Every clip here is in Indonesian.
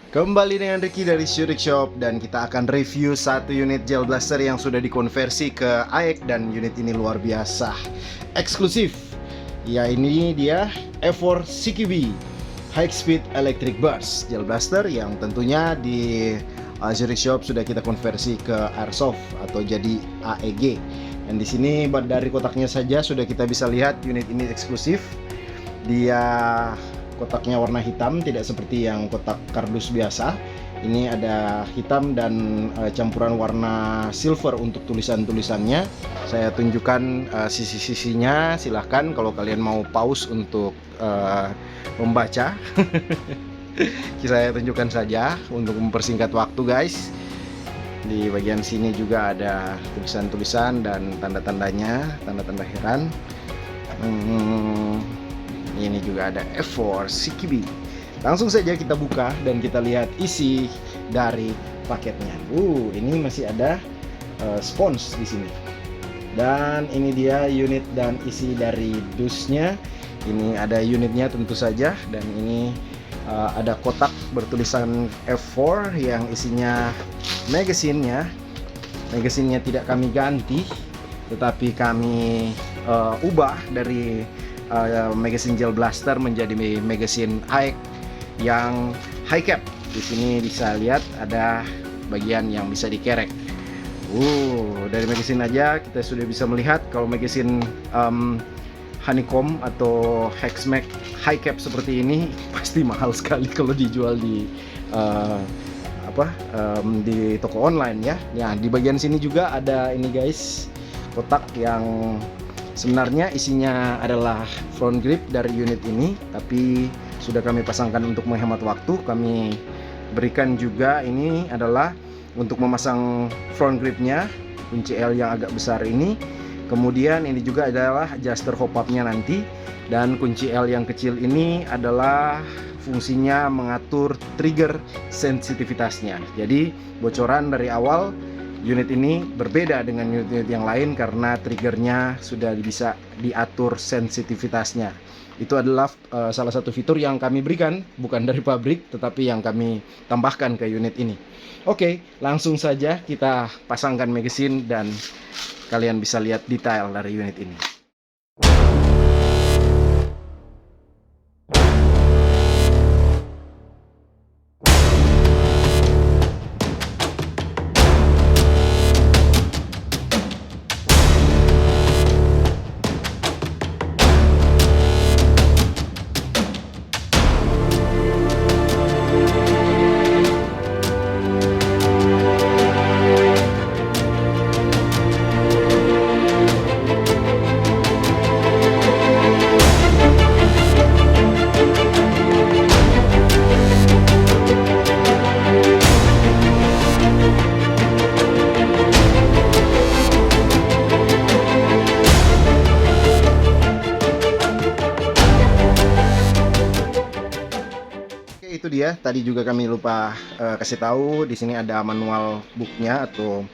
Kembali dengan Ricky dari Shurik Shop dan kita akan review satu unit gel blaster yang sudah dikonversi ke AEK dan unit ini luar biasa eksklusif. Ya, ini dia F4 CQB High Speed Electric Burst gel blaster yang tentunya di Shurik Shop sudah kita konversi ke airsoft atau jadi AEG. Dan di sini dari kotaknya saja sudah kita bisa lihat unit ini eksklusif. Dia kotaknya warna hitam, tidak seperti yang kotak kardus biasa. Ini ada hitam dan campuran warna silver untuk tulisan-tulisannya. Saya tunjukkan sisi-sisinya, silahkan kalau kalian mau pause untuk membaca. Saya tunjukkan saja untuk mempersingkat waktu, guys. Di bagian sini juga ada tulisan-tulisan dan tanda-tandanya, tanda-tanda heran. Ini juga ada F4 CQB. Langsung saja kita buka dan kita lihat isi dari paketnya. Ini masih ada spons di sini. Dan ini dia unit dan isi dari dusnya. Ini ada unitnya tentu saja, dan ini ada kotak bertulisan F4 yang isinya magasinnya. Magasinnya tidak kami ganti, tetapi kami ubah dari magazine gel blaster menjadi magazine AEG yang high cap. Di sini bisa lihat ada bagian yang bisa dikerek. Dari magazine aja kita sudah bisa melihat kalau magazine honeycomb atau hexmax high cap seperti ini pasti mahal sekali kalau dijual di di toko online ya. Ya, di bagian sini juga ada ini, guys, kotak yang sebenarnya isinya adalah front grip dari unit ini, tapi sudah kami pasangkan untuk menghemat waktu. Kami berikan juga ini adalah untuk memasang front gripnya, kunci L yang agak besar ini. Kemudian ini juga adalah adjuster hop up-nya nanti, dan kunci L yang kecil ini adalah fungsinya mengatur trigger sensitivitasnya. Jadi bocoran dari awal, unit ini berbeda dengan unit-unit yang lain karena triggernya sudah bisa diatur sensitivitasnya. Itu adalah salah satu fitur yang kami berikan, bukan dari pabrik, tetapi yang kami tambahkan ke unit ini. Oke, langsung saja kita pasangkan magazine dan kalian bisa lihat detail dari unit ini. Itu dia, tadi juga kami lupa kasih tahu, di sini ada manual booknya atau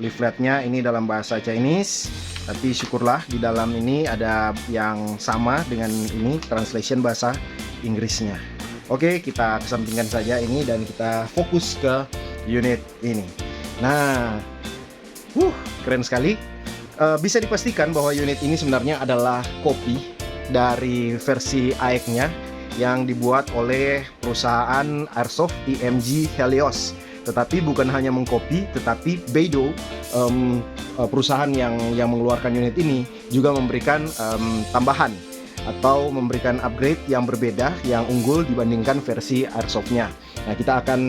leafletnya. Ini dalam bahasa Chinese, tapi syukurlah di dalam ini ada yang sama dengan ini, translation bahasa Inggrisnya. Oke, kita kesampingkan saja ini dan kita fokus ke unit ini. Nah, keren sekali. Bisa dipastikan bahwa unit ini sebenarnya adalah kopi dari versi AEG-nya yang dibuat oleh perusahaan airsoft IMG Helios. Tetapi bukan hanya mengkopi, tetapi Beidou, perusahaan yang mengeluarkan unit ini, juga memberikan tambahan atau memberikan upgrade yang berbeda, yang unggul dibandingkan versi airsoft-nya. Nah, kita akan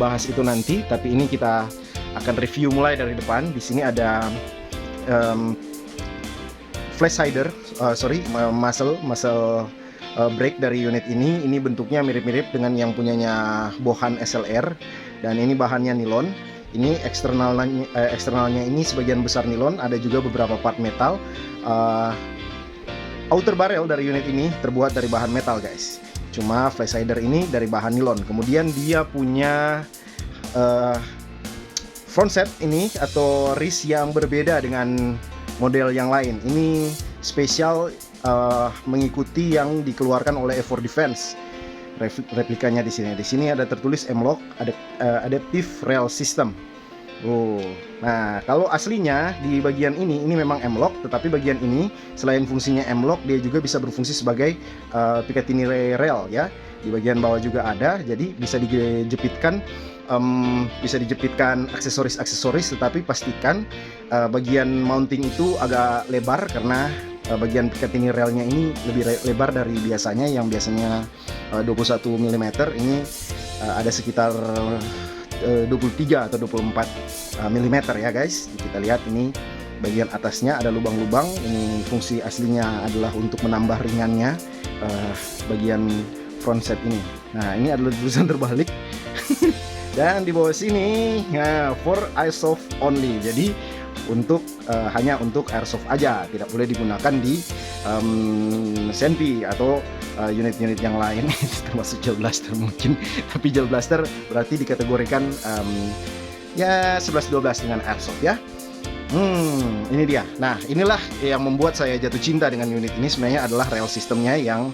bahas itu nanti, tapi ini kita akan review mulai dari depan. Di sini ada flash hider, muzzle brake dari unit ini. Ini bentuknya mirip-mirip dengan yang punyanya Bohan SLR, dan ini bahannya nilon. Ini eksternalnya ini sebagian besar nilon, ada juga beberapa part metal. Outer barrel dari unit ini terbuat dari bahan metal, guys. Cuma flash hider ini dari bahan nilon. Kemudian dia punya front set ini atau wrist yang berbeda dengan model yang lain. Ini spesial mengikuti yang dikeluarkan oleh F4 Defense. replikanya di sini. Di sini ada tertulis M-LOK, Adaptive Rail System. Oh, nah kalau aslinya di bagian ini memang M-LOK, tetapi bagian ini selain fungsinya M-LOK, dia juga bisa berfungsi sebagai Picatinny rail ya. Di bagian bawah juga ada, jadi bisa dijepitkan aksesoris, tetapi pastikan bagian mounting itu agak lebar karena bagian Picatinny railnya ini lebih lebar dari biasanya, yang biasanya 21 mm, ini ada sekitar 23 atau 24 mm ya guys. Kita lihat ini bagian atasnya ada lubang-lubang. Ini fungsi aslinya adalah untuk menambah ringannya bagian front set ini. Nah, ini adalah tulisan terbalik. Dan di bawah sini for airsoft only. Jadi untuk hanya untuk airsoft aja, tidak boleh digunakan di Senpi atau unit-unit yang lain, termasuk Gel Blaster mungkin. Tapi Gel Blaster berarti dikategorikan ya 11-12 dengan airsoft ya. Ini dia. Nah, inilah yang membuat saya jatuh cinta dengan unit ini. Sebenarnya adalah rail sistemnya yang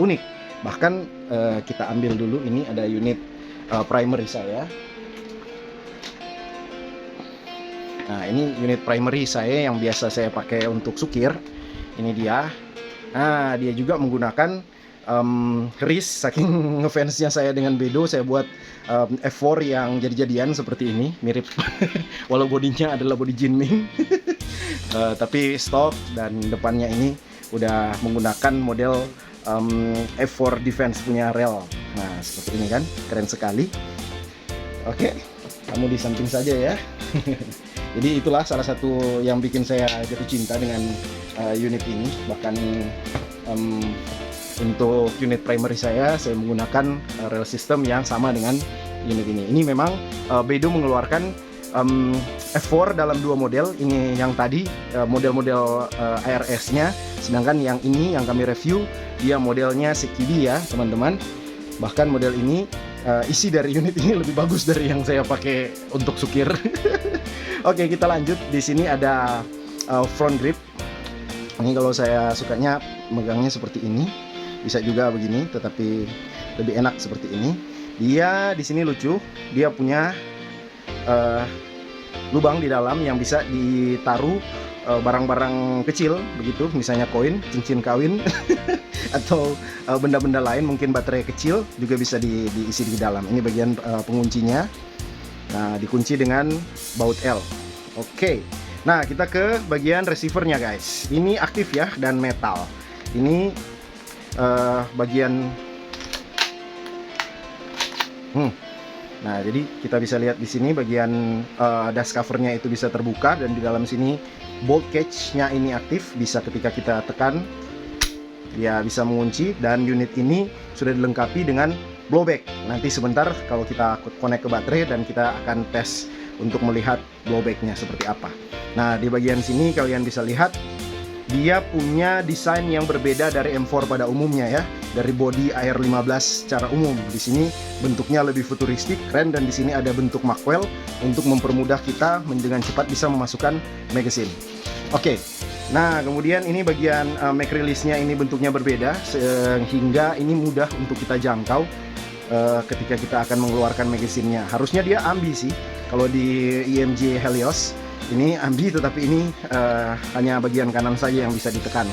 unik. Bahkan kita ambil dulu, ini ada unit primary saya. Nah, ini unit primary saya yang biasa saya pakai untuk sukir. Ini dia. Nah, dia juga menggunakan keris. Saking ngefansnya saya dengan Bedo, saya buat F4 yang jadi-jadian seperti ini, mirip. Walau bodinya adalah body Jinming, tapi stok dan depannya ini udah menggunakan model F4 Defense punya rail. Nah, seperti ini kan, keren sekali. Oke, kamu di samping saja ya. Jadi itulah salah satu yang bikin saya jatuh cinta dengan unit ini. Bahkan untuk unit primary saya menggunakan rail system yang sama dengan unit ini. Ini memang Bedo mengeluarkan F4 dalam dua model. Ini yang tadi model-model ARS-nya, sedangkan yang ini yang kami review dia modelnya Sekibi ya teman-teman. Bahkan model ini isi dari unit ini lebih bagus dari yang saya pakai untuk sukir. Oke, kita lanjut. Di sini ada front grip. Ini kalau saya sukanya megangnya seperti ini. Bisa juga begini, tetapi lebih enak seperti ini. Dia di sini lucu. Dia punya lubang di dalam yang bisa ditaruh barang-barang kecil begitu, misalnya koin, cincin kawin atau benda-benda lain, mungkin baterai kecil juga bisa diisi di dalam. Ini bagian penguncinya. Nah, dikunci dengan baut L. Oke. Nah, kita ke bagian receivernya guys. Ini aktif ya dan metal. Ini bagian Nah, jadi kita bisa lihat di sini bagian dust covernya itu bisa terbuka, dan di dalam sini bolt catch-nya ini aktif, bisa ketika kita tekan ya bisa mengunci, dan unit ini sudah dilengkapi dengan blowback. Nanti sebentar kalau kita connect ke baterai dan kita akan tes untuk melihat blowback-nya seperti apa. Nah, di bagian sini kalian bisa lihat dia punya desain yang berbeda dari M4 pada umumnya ya, dari body AR15 secara umum. Di sini bentuknya lebih futuristik, keren, dan di sini ada bentuk Magwell untuk mempermudah kita dengan cepat bisa memasukkan magazine. Oke. Nah, kemudian ini bagian mag release-nya ini bentuknya berbeda sehingga ini mudah untuk kita jangkau ketika kita akan mengeluarkan magazine-nya. Harusnya dia ambi sih kalau di IMG Helios. Ini ambi, tetapi ini hanya bagian kanan saja yang bisa ditekan.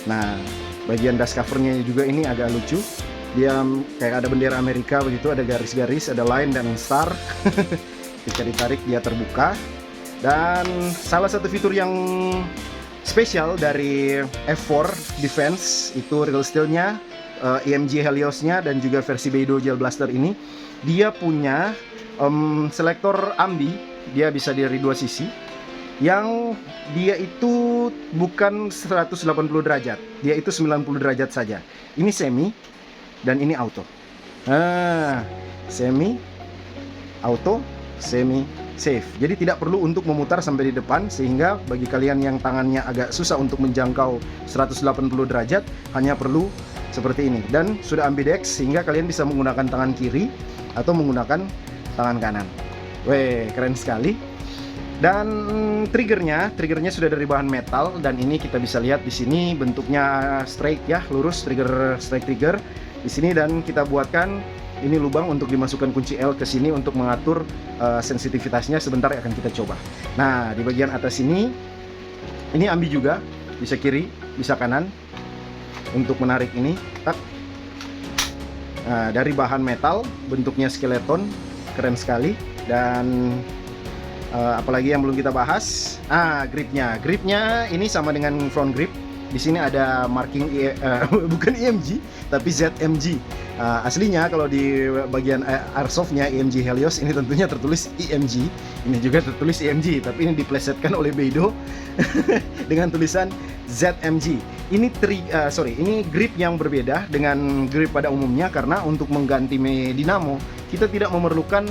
Nah, bagian dust covernya juga ini agak lucu. Dia kayak ada bendera Amerika begitu, ada garis-garis, ada line dan star. Ketika ditarik dia terbuka. Dan salah satu fitur yang spesial dari F4 Defense itu real steel-nya, IMG Helios-nya, dan juga versi Bedo Gel Blaster ini, dia punya selektor ambi. Dia bisa dari dua sisi, yang dia itu bukan 180 derajat, dia itu 90 derajat saja. Ini semi dan ini auto. Semi, auto, semi, safe. Jadi tidak perlu untuk memutar sampai di depan, sehingga bagi kalian yang tangannya agak susah untuk menjangkau 180 derajat, hanya perlu seperti ini. Dan sudah ambidex sehingga kalian bisa menggunakan tangan kiri atau menggunakan tangan kanan. Weh, keren sekali. Dan triggernya sudah dari bahan metal, dan ini kita bisa lihat di sini bentuknya straight ya, lurus, strike trigger. di sini, dan kita buatkan ini lubang untuk dimasukkan kunci L ke sini untuk mengatur sensitivitasnya. Sebentar akan kita coba. Nah, di bagian atas ini ambi juga, bisa kiri, bisa kanan untuk menarik ini. Tak. Nah, dari bahan metal, bentuknya skeleton, keren sekali. Dan apalagi yang belum kita bahas, gripnya ini sama dengan front grip. Di sini ada marking bukan EMG tapi ZMG. Aslinya kalau di bagian airsoftnya EMG Helios, ini tentunya tertulis EMG. Ini juga tertulis EMG, tapi ini diplesetkan oleh Beidou dengan tulisan ZMG. Ini grip yang berbeda dengan grip pada umumnya, karena untuk mengganti dinamo kita tidak memerlukan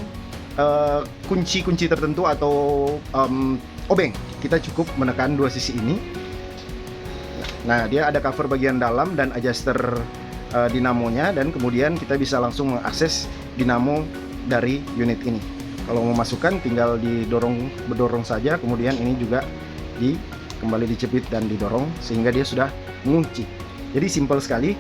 kunci-kunci tertentu atau obeng. Kita cukup menekan dua sisi ini. Nah, dia ada cover bagian dalam dan adjuster dinamonya, dan kemudian kita bisa langsung mengakses dinamo dari unit ini. Kalau mau masukkan tinggal berdorong saja, kemudian ini juga kembali dicepit dan didorong sehingga dia sudah mengunci. Jadi simple sekali.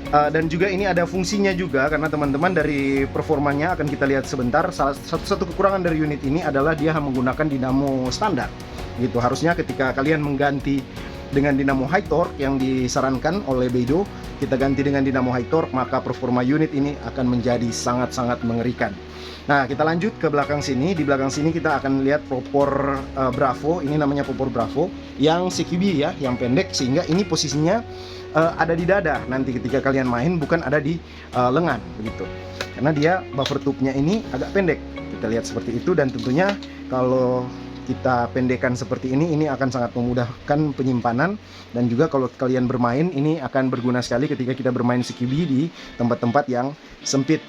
Dan juga ini ada fungsinya juga, karena teman-teman dari performanya akan kita lihat sebentar. Satu kekurangan dari unit ini adalah dia menggunakan dinamo standar gitu. Harusnya ketika kalian mengganti dengan dinamo high torque yang disarankan oleh Beidou, kita ganti dengan dinamo high torque, maka performa unit ini akan menjadi sangat-sangat mengerikan. Nah, kita lanjut ke belakang sini. Di belakang sini kita akan lihat popor Bravo. Ini namanya popor Bravo yang CQB ya, yang pendek, sehingga ini posisinya ada di dada nanti ketika kalian main, bukan ada di lengan begitu. Karena dia buffer tube-nya ini agak pendek. Kita lihat seperti itu, dan tentunya kalau kita pendekkan seperti ini akan sangat memudahkan penyimpanan, dan juga kalau kalian bermain ini akan berguna sekali ketika kita bermain CQB di tempat-tempat yang sempit.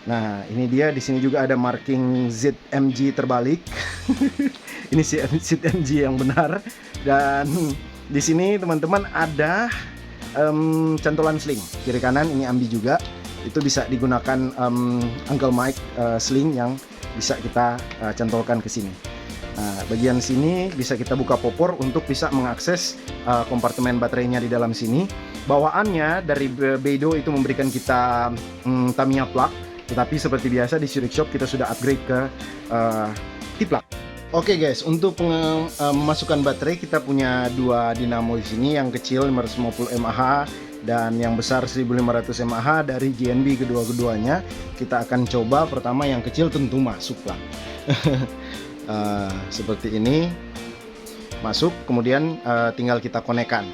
Nah, ini dia, di sini juga ada marking ZMG terbalik. Ini ZMG yang benar. Dan di sini teman-teman ada cantolan sling kiri kanan, ini ambi juga. Itu bisa digunakan Uncle Mike sling yang bisa kita cantolkan ke sini. Nah, bagian sini bisa kita buka popor untuk bisa mengakses kompartemen baterainya di dalam sini. Bawaannya dari Beidou itu memberikan kita Tamiya plug, tetapi seperti biasa di Zurich Shop kita sudah upgrade ke T-plug. Oke guys, untuk memasukkan baterai kita punya dua dinamo di sini, yang kecil 550 mAh dan yang besar 1500 mAh dari GNB kedua-keduanya. Kita akan coba pertama yang kecil, tentu masuk lah. Seperti ini masuk, kemudian tinggal kita konekkan.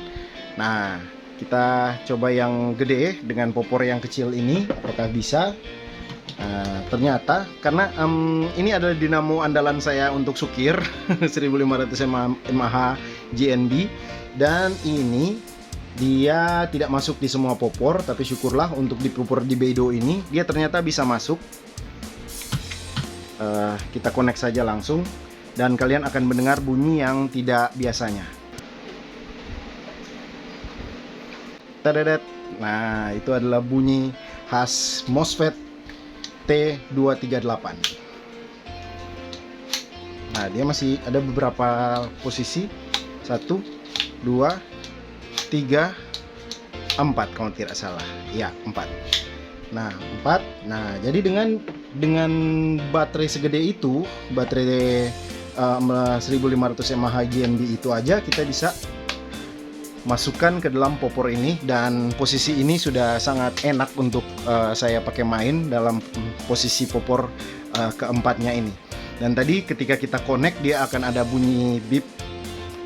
Nah, kita coba yang gede dengan popor yang kecil ini, apakah bisa? Ternyata karena ini adalah dinamo andalan saya untuk sukir 1500 mAh GNB, dan ini dia tidak masuk di semua popor, tapi syukurlah untuk di popor di Beidou ini dia ternyata bisa masuk. Kita connect saja langsung, dan kalian akan mendengar bunyi yang tidak biasanya. Tadadat. Nah, itu adalah bunyi khas MOSFET T238. Nah, dia masih ada beberapa posisi, 1, 2, 3, 4 kalau tidak salah. Ya, 4. Nah, 4. Nah, jadi dengan baterai segede itu, baterai 1500 mAh GNB itu aja kita bisa masukkan ke dalam popor ini, dan posisi ini sudah sangat enak untuk saya pakai main dalam posisi popor keempatnya ini. Dan tadi ketika kita connect dia akan ada bunyi beep,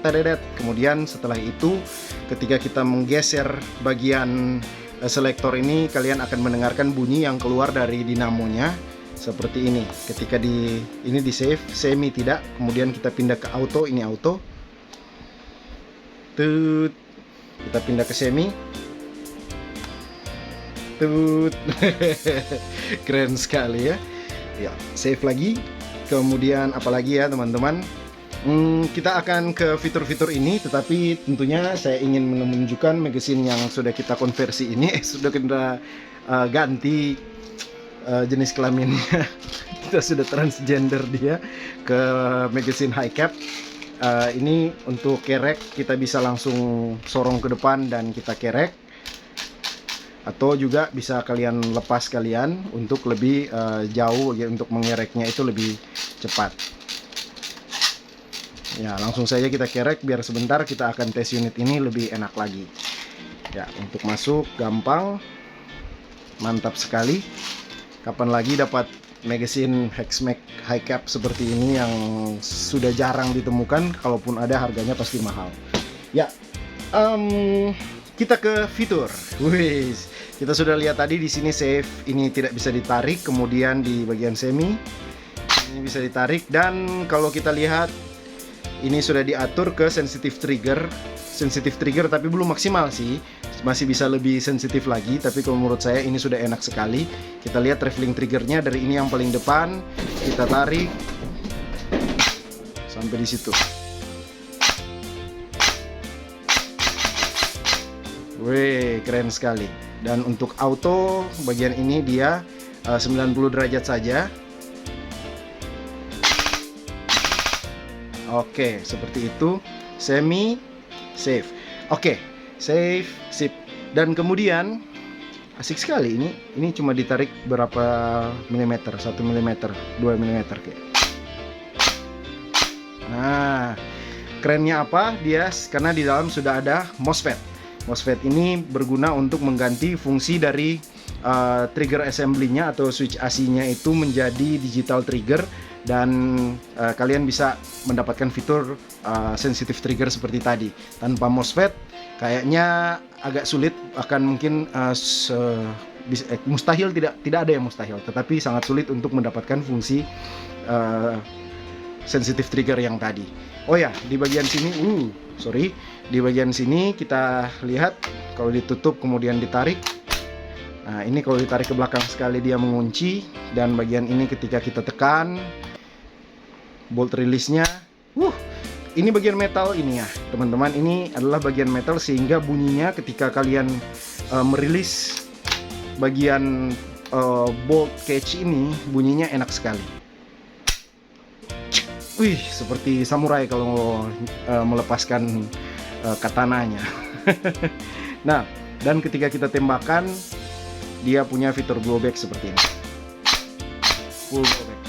teredet. Kemudian setelah itu ketika kita menggeser bagian selektor ini, kalian akan mendengarkan bunyi yang keluar dari dinamonya seperti ini. Ketika ini di save, semi tidak, kemudian kita pindah ke auto, ini auto. Tut. Kita pindah ke semi. Tut. Keren sekali ya. Ya, save lagi. Kemudian apalagi ya teman-teman, kita akan ke fitur-fitur ini, tetapi tentunya saya ingin menunjukkan magazine yang sudah kita konversi ini, sudah kita ganti jenis kelaminnya. Kita sudah transgender dia ke magazine high cap. Ini untuk kerek kita bisa langsung sorong ke depan dan kita kerek. atau juga bisa kalian lepas kalian untuk lebih jauh ya, untuk mengereknya itu lebih cepat. Ya, langsung saja kita kerek biar sebentar kita akan tes unit ini lebih enak lagi. Ya, untuk masuk gampang, mantap sekali. Kapan lagi dapat magazine Hexmax high cap seperti ini yang sudah jarang ditemukan, kalaupun ada harganya pasti mahal. Ya, kita ke fitur. Wih, kita sudah lihat tadi di sini save ini tidak bisa ditarik, kemudian di bagian semi ini bisa ditarik, dan kalau kita lihat ini sudah diatur ke sensitive trigger, tapi belum maksimal sih, masih bisa lebih sensitif lagi. Tapi kalau menurut saya ini sudah enak sekali. Kita lihat traveling triggernya dari ini yang paling depan, kita tarik sampai di situ. Wih, keren sekali. Dan untuk auto bagian ini dia 90 derajat saja. Oke, seperti itu. Semi, save. Oke, save, sip. Dan kemudian asik sekali ini. Ini cuma ditarik berapa milimeter? 1 milimeter, 2 milimeter kayak. Nah, kerennya apa? Dia karena di dalam sudah ada MOSFET. MOSFET ini berguna untuk mengganti fungsi dari trigger assembly-nya atau switch AC-nya itu menjadi digital trigger, dan kalian bisa mendapatkan fitur sensitive trigger seperti tadi. Tanpa MOSFET kayaknya agak sulit, akan mungkin mustahil, tidak ada yang mustahil, tetapi sangat sulit untuk mendapatkan fungsi sensitive trigger yang tadi. Oh ya, di bagian sini, di bagian sini kita lihat kalau ditutup kemudian ditarik. Nah, ini kalau ditarik ke belakang sekali dia mengunci, dan bagian ini ketika kita tekan bolt release-nya, ini bagian metal ini ya, teman-teman. Ini adalah bagian metal sehingga bunyinya ketika kalian merilis bagian bolt catch ini, bunyinya enak sekali. Wih, seperti samurai kalau melepaskan katananya. Nah, dan ketika kita tembakan, dia punya fitur blowback seperti ini. Full blowback.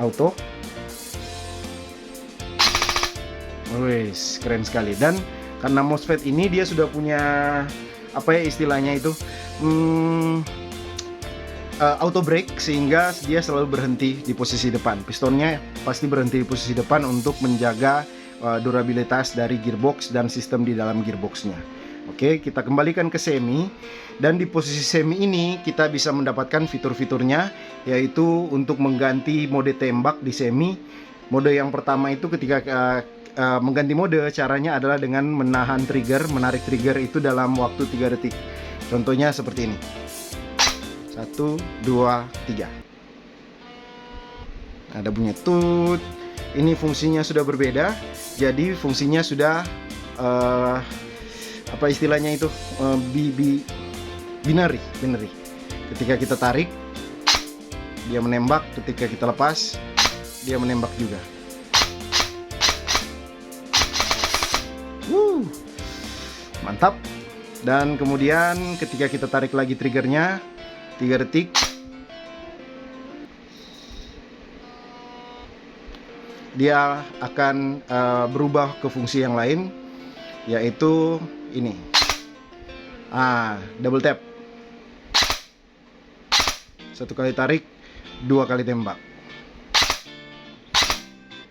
Auto. Wih, keren sekali. Dan karena MOSFET ini dia sudah punya apa ya istilahnya itu? Auto brake, sehingga dia selalu berhenti di posisi depan. Pistonnya pasti berhenti di posisi depan untuk menjaga durabilitas dari gearbox dan sistem di dalam gearboxnya. Oke, kita kembalikan ke semi, dan di posisi semi ini kita bisa mendapatkan fitur-fiturnya, yaitu untuk mengganti mode tembak di semi. Mode yang pertama itu ketika mengganti mode, caranya adalah dengan menahan trigger, menarik trigger itu dalam waktu 3 detik. Contohnya seperti ini. 1, 2, 3. Ada bunyi tut. Ini fungsinya sudah berbeda. Jadi fungsinya sudah apa istilahnya itu? Binary. Ketika kita tarik, dia menembak. Ketika kita lepas, dia menembak juga. Mantap. Dan kemudian ketika kita tarik lagi triggernya 3 detik, dia akan berubah ke fungsi yang lain, yaitu ini. Double tap. 1 kali tarik, 2 kali tembak.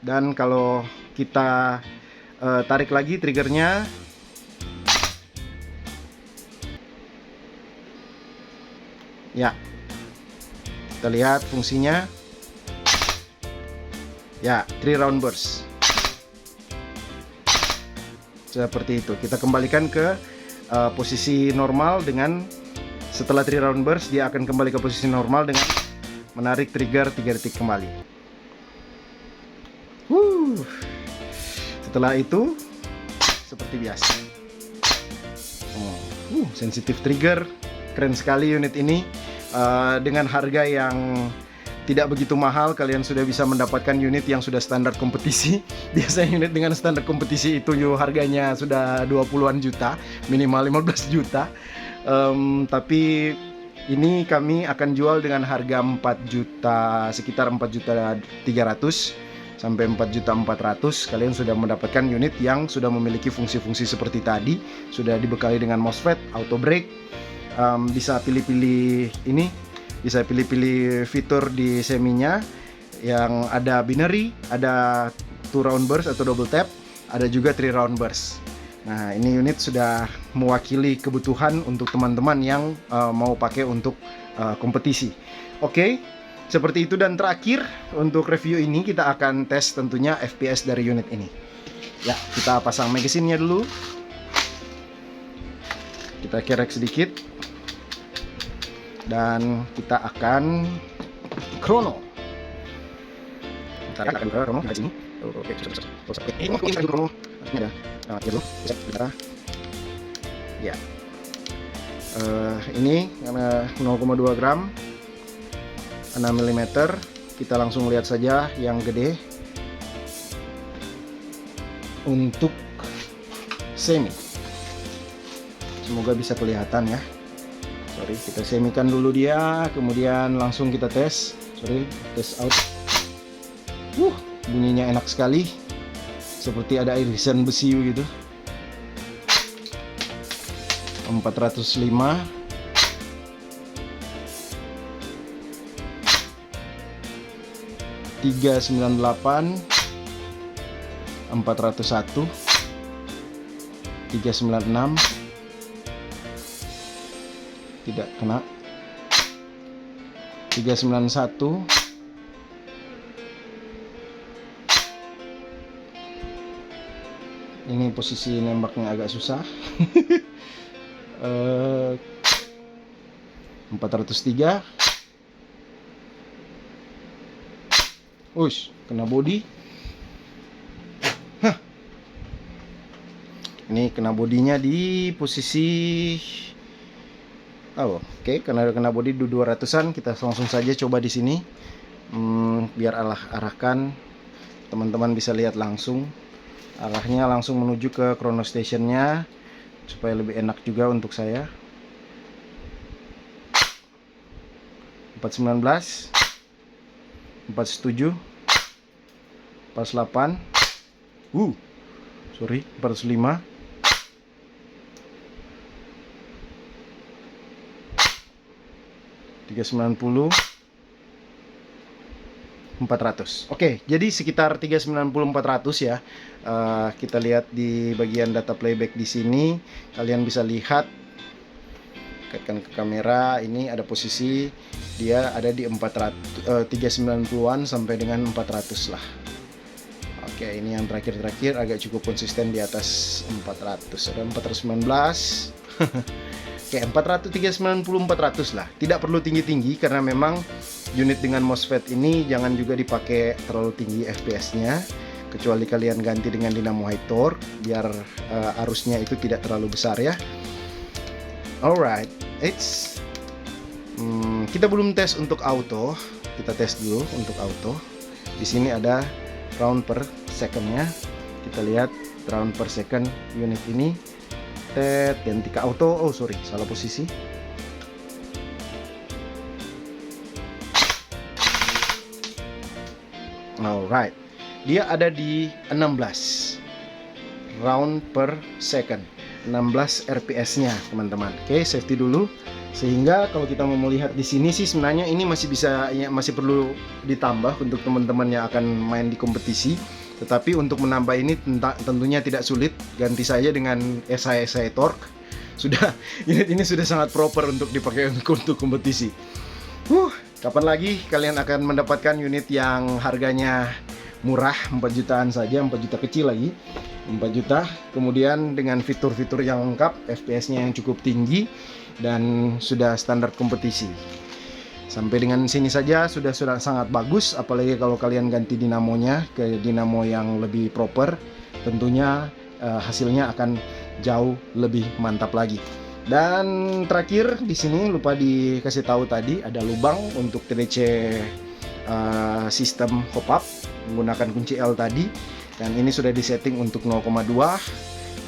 Dan kalau kita tarik lagi triggernya, ya, kita lihat fungsinya. Ya, 3 round burst. Seperti itu. Kita kembalikan ke posisi normal dengan setelah 3 round burst, dia akan kembali ke posisi normal dengan menarik trigger 3 detik kembali. Setelah itu seperti biasa. Sensitive trigger. Keren sekali unit ini, dengan harga yang tidak begitu mahal, kalian sudah bisa mendapatkan unit yang sudah standar kompetisi. Biasanya unit dengan standar kompetisi itu harganya sudah 20-an juta, minimal 15 juta. Tapi ini kami akan jual dengan harga 4 juta, sekitar 4 juta 300 sampai 4 juta 400. Kalian sudah mendapatkan unit yang sudah memiliki fungsi-fungsi seperti tadi, sudah dibekali dengan MOSFET, auto brake, bisa pilih-pilih ini, bisa pilih-pilih fitur di seminya yang ada binary, ada 2 round burst atau double tap, ada juga 3 round burst. Nah, ini unit sudah mewakili kebutuhan untuk teman-teman yang mau pakai untuk kompetisi. Oke, seperti itu. Dan terakhir untuk review ini kita akan tes tentunya FPS dari unit ini. Ya, kita pasang magazine-nya dulu. Kita kerek sedikit. Dan kita akan chrono. Kita akan chrono di sini. Oke, ini chrono. Ini ada. Nah, ya dulu, bisa ya. Ini 0,2 gram, 6 mm. Kita langsung lihat saja yang gede. Untuk semi, semoga bisa kelihatan ya. Sorry, kita semikan dulu dia, kemudian langsung kita tes. Sorry, test out. Bunyinya enak sekali, seperti ada irisan besi gitu. 405, 398, 401, 396, tidak kena, 391, ini posisi nembaknya agak susah. 403. Ush, kena body. Ini kena bodinya di posisi oke, karena kena body 200-an, kita langsung saja coba di sini. Biar arahkan teman-teman bisa lihat langsung. Arahnya langsung menuju ke chrono stationnya supaya lebih enak juga untuk saya. 419, 47, 48, sorry, 405, 390, 400. Oke, jadi sekitar 390 400 ya. Kita lihat di bagian data playback di sini, kalian bisa lihat, kaitkan ke kamera, ini ada posisi dia ada di 390-an sampai dengan 400 lah. Oke, ini yang terakhir agak cukup konsisten di atas 400. Ada 419. Oke, 400, 390, 400 lah. Tidak perlu tinggi-tinggi karena memang unit dengan MOSFET ini jangan juga dipakai terlalu tinggi FPS-nya, kecuali kalian ganti dengan dinamo high torque biar arusnya itu tidak terlalu besar ya. Alright, kita belum tes untuk auto. Kita tes dulu untuk auto. Di sini ada round per second-nya. Kita lihat round per second unit ini. Ganti ke auto. Oh sorry, salah posisi. Alright, dia ada di 16 round per second, 16 RPS-nya teman-teman. Oke, safety dulu. Sehingga kalau kita mau melihat di sini sih sebenarnya ini masih bisa, ya, masih perlu ditambah untuk teman-teman yang akan main di kompetisi. Tetapi untuk menambah ini tentunya tidak sulit. Ganti saja dengan SI torque. Sudah, unit ini sudah sangat proper untuk dipakai untuk kompetisi. Kapan lagi kalian akan mendapatkan unit yang harganya murah, 4 jutaan saja, 4 juta kecil lagi, 4 juta. Kemudian dengan fitur-fitur yang lengkap, FPS-nya yang cukup tinggi, dan sudah standar kompetisi. Sampai dengan sini saja sudah sangat bagus, apalagi kalau kalian ganti dinamonya ke dinamo yang lebih proper, tentunya hasilnya akan jauh lebih mantap lagi. Dan terakhir di sini lupa dikasih tahu tadi, ada lubang untuk TDC sistem hop up menggunakan kunci L tadi, dan ini sudah disetting untuk 0,2.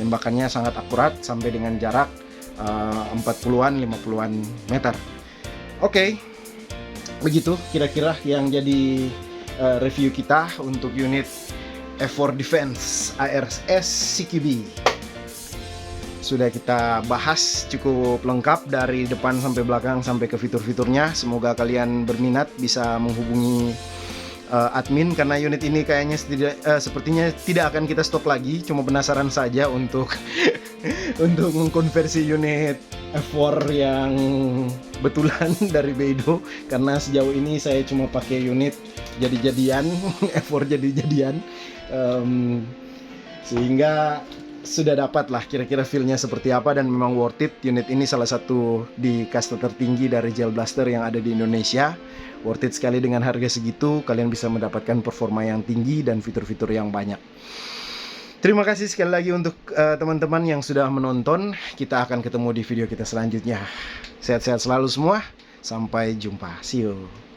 Tembakannya sangat akurat sampai dengan jarak 40-an 50-an meter. Oke, begitu kira-kira yang jadi review kita untuk unit F4 Defense ARS CQB. Sudah kita bahas cukup lengkap dari depan sampai belakang sampai ke fitur-fiturnya. Semoga kalian berminat bisa menghubungi admin, karena unit ini kayaknya sepertinya tidak akan kita stok lagi. Cuma penasaran saja untuk untuk mengkonversi unit F4 yang betulan dari Beidou, karena sejauh ini saya cuma pakai unit jadi-jadian F4 jadi-jadian, sehingga sudah dapat lah kira-kira feel-nya seperti apa, dan memang worth it. Unit ini salah satu di kasta tertinggi dari Gel Blaster yang ada di Indonesia. Worth it sekali dengan harga segitu, kalian bisa mendapatkan performa yang tinggi dan fitur-fitur yang banyak. Terima kasih sekali lagi untuk teman-teman yang sudah menonton. Kita akan ketemu di video kita selanjutnya. Sehat-sehat selalu semua. Sampai jumpa. See you.